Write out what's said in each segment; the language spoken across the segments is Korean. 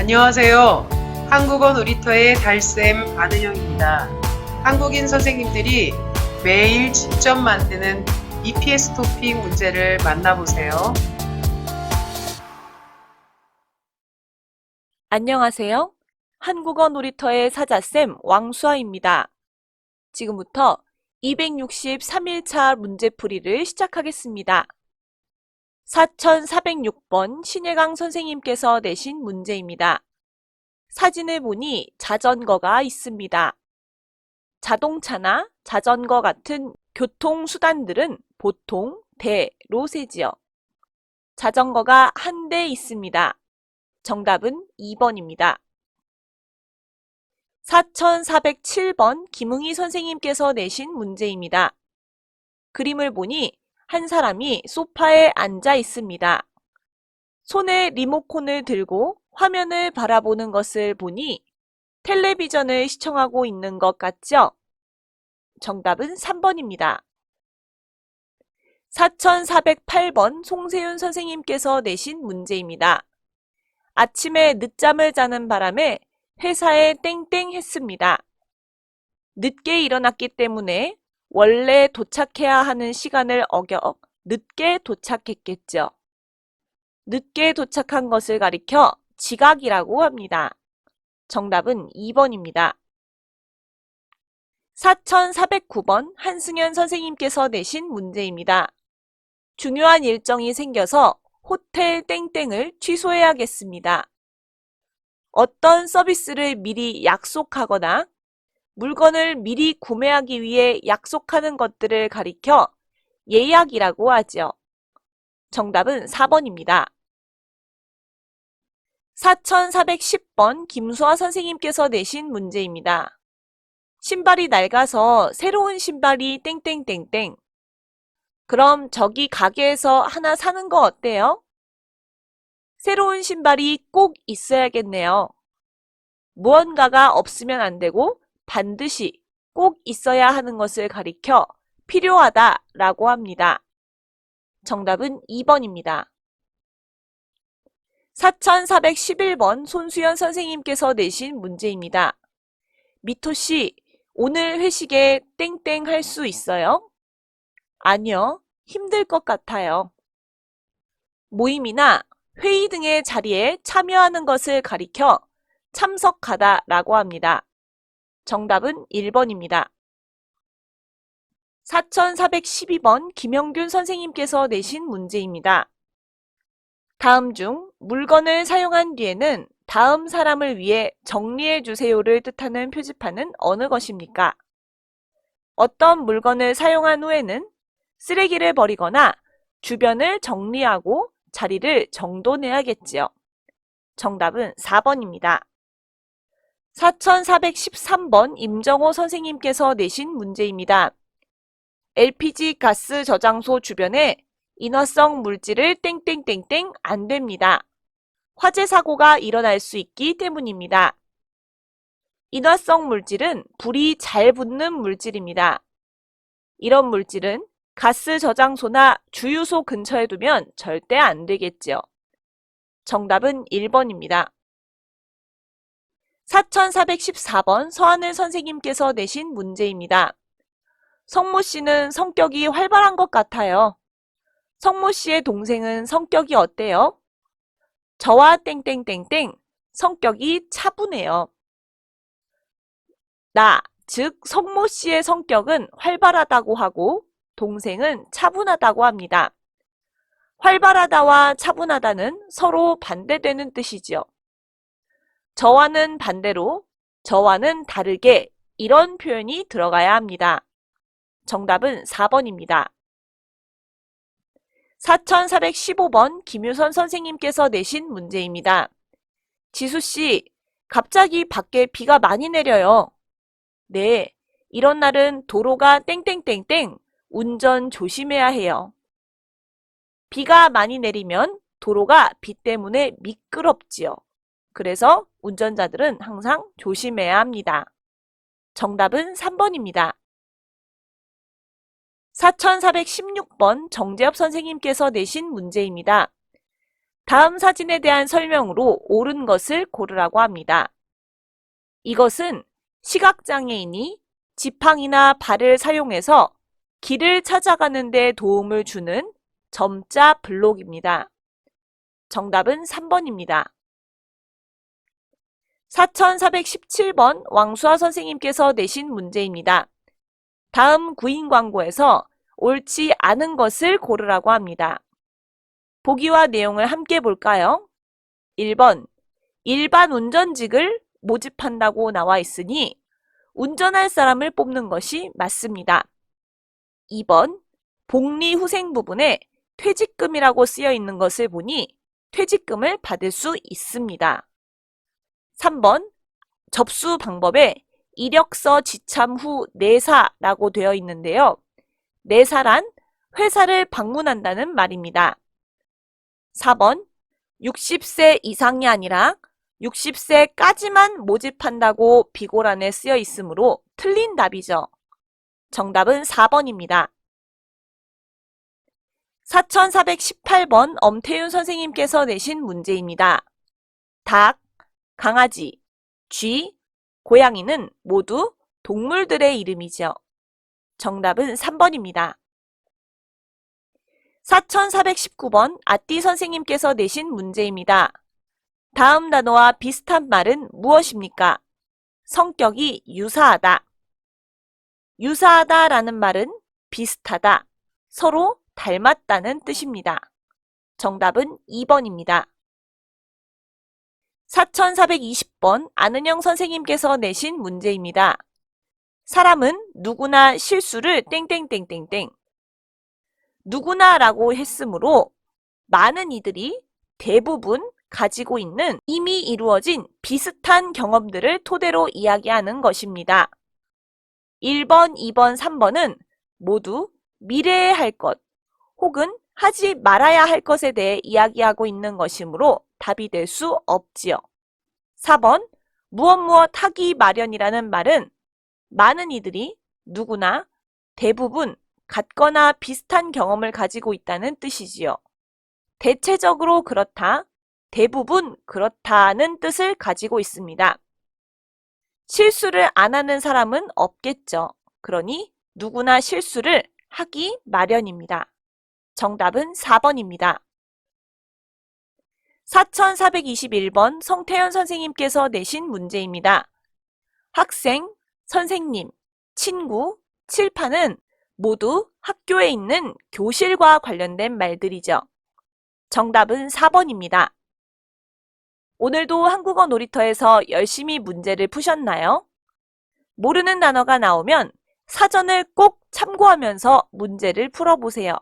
안녕하세요. 한국어 놀이터의 달쌤 안은영입니다. 한국인 선생님들이 매일 직접 만드는 EPS 토픽 문제를 만나보세요. 안녕하세요. 한국어 놀이터의 사자쌤 왕수아입니다. 지금부터 263일차 문제풀이를 시작하겠습니다. 4406번 신혜강 선생님께서 내신 문제입니다. 사진을 보니 자전거가 있습니다. 자동차나 자전거 같은 교통수단들은 보통 대로 세지요. 자전거가 한 대 있습니다. 정답은 2번입니다. 4407번 김응희 선생님께서 내신 문제입니다. 그림을 보니 한 사람이 소파에 앉아 있습니다. 손에 리모컨을 들고 화면을 바라보는 것을 보니 텔레비전을 시청하고 있는 것 같죠? 정답은 3번입니다. 4408번 송세윤 선생님께서 내신 문제입니다. 아침에 늦잠을 자는 바람에 회사에 땡땡 했습니다. 늦게 일어났기 때문에 원래 도착해야 하는 시간을 어겨 늦게 도착했겠죠. 늦게 도착한 것을 가리켜 지각이라고 합니다. 정답은 2번입니다. 4409번 한승현 선생님께서 내신 문제입니다. 중요한 일정이 생겨서 호텔 땡땡을 취소해야겠습니다. 어떤 서비스를 미리 약속하거나 물건을 미리 구매하기 위해 약속하는 것들을 가리켜 예약이라고 하죠. 정답은 4번입니다. 4410번 김수아 선생님께서 내신 문제입니다. 신발이 낡아서 새로운 신발이 땡땡땡땡. 그럼 저기 가게에서 하나 사는 거 어때요? 새로운 신발이 꼭 있어야겠네요. 무언가가 없으면 안 되고 반드시 꼭 있어야 하는 것을 가리켜 필요하다라고 합니다. 정답은 2번입니다. 4411번 손수연 선생님께서 내신 문제입니다. 미토씨, 오늘 회식에 땡땡 할 수 있어요? 아니요, 힘들 것 같아요. 모임이나 회의 등의 자리에 참여하는 것을 가리켜 참석하다라고 합니다. 정답은 1번입니다. 4412번 김영균 선생님께서 내신 문제입니다. 다음 중 물건을 사용한 뒤에는 다음 사람을 위해 정리해 주세요를 뜻하는 표지판은 어느 것입니까? 어떤 물건을 사용한 후에는 쓰레기를 버리거나 주변을 정리하고 자리를 정돈해야겠지요. 정답은 4번입니다. 4413번 임정호 선생님께서 내신 문제입니다. LPG 가스 저장소 주변에 인화성 물질을 땡땡땡땡 안 됩니다. 화재 사고가 일어날 수 있기 때문입니다. 인화성 물질은 불이 잘 붙는 물질입니다. 이런 물질은 가스 저장소나 주유소 근처에 두면 절대 안 되겠죠. 정답은 1번입니다. 4414번 서하늘 선생님께서 내신 문제입니다. 성모 씨는 성격이 활발한 것 같아요. 성모 씨의 동생은 성격이 어때요? 저와 땡땡땡땡 성격이 차분해요. 즉 성모 씨의 성격은 활발하다고 하고 동생은 차분하다고 합니다. 활발하다와 차분하다는 서로 반대되는 뜻이지요. 저와는 반대로, 저와는 다르게 이런 표현이 들어가야 합니다. 정답은 4번입니다. 4415번 김유선 선생님께서 내신 문제입니다. 지수씨, 갑자기 밖에 비가 많이 내려요. 네, 이런 날은 도로가 땡땡땡땡 운전 조심해야 해요. 비가 많이 내리면 도로가 비 때문에 미끄럽지요. 그래서 운전자들은 항상 조심해야 합니다. 정답은 3번입니다. 4416번 정재엽 선생님께서 내신 문제입니다. 다음 사진에 대한 설명으로 옳은 것을 고르라고 합니다. 이것은 시각장애인이 지팡이나 발을 사용해서 길을 찾아가는 데 도움을 주는 점자 블록입니다. 정답은 3번입니다. 4417번 왕수아 선생님께서 내신 문제입니다. 다음 구인 광고에서 옳지 않은 것을 고르라고 합니다. 보기와 내용을 함께 볼까요? 1번, 일반 운전직을 모집한다고 나와 있으니 운전할 사람을 뽑는 것이 맞습니다. 2번, 복리후생 부분에 퇴직금이라고 쓰여 있는 것을 보니 퇴직금을 받을 수 있습니다. 3번, 접수 방법에 이력서 지참 후 내사라고 되어 있는데요. 내사란 회사를 방문한다는 말입니다. 4번, 60세 이상이 아니라 60세까지만 모집한다고 비고란에 쓰여 있으므로 틀린 답이죠. 정답은 4번입니다. 4418번 엄태윤 선생님께서 내신 문제입니다. 닭, 강아지, 쥐, 고양이는 모두 동물들의 이름이죠. 정답은 3번입니다. 4419번 아띠 선생님께서 내신 문제입니다. 다음 단어와 비슷한 말은 무엇입니까? 성격이 유사하다. 유사하다라는 말은 비슷하다, 서로 닮았다는 뜻입니다. 정답은 2번입니다. 4420번 안은영 선생님께서 내신 문제입니다. 사람은 누구나 실수를 땡땡땡땡땡. 누구나라고 했으므로 많은 이들이 대부분 가지고 있는 이미 이루어진 비슷한 경험들을 토대로 이야기하는 것입니다. 1번, 2번, 3번은 모두 미래에 할 것 혹은 하지 말아야 할 것에 대해 이야기하고 있는 것이므로 답이 될 수 없지요. 4번, 무엇 하기 마련이라는 말은 많은 이들이 누구나 대부분 같거나 비슷한 경험을 가지고 있다는 뜻이지요. 대체적으로 그렇다, 대부분 그렇다는 뜻을 가지고 있습니다. 실수를 안 하는 사람은 없겠죠. 그러니 누구나 실수를 하기 마련입니다. 정답은 4번입니다. 4421번 성태현 선생님께서 내신 문제입니다. 학생, 선생님, 친구, 칠판은 모두 학교에 있는 교실과 관련된 말들이죠. 정답은 4번입니다. 오늘도 한국어 놀이터에서 열심히 문제를 푸셨나요? 모르는 단어가 나오면 사전을 꼭 참고하면서 문제를 풀어보세요.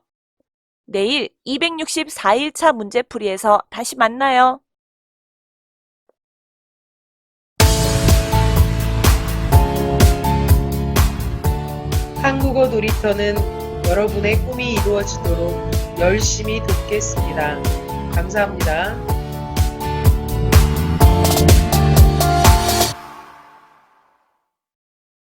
내일 264일차 문제풀이에서 다시 만나요. 한국어 놀이터는 여러분의 꿈이 이루어지도록 열심히 돕겠습니다. 감사합니다.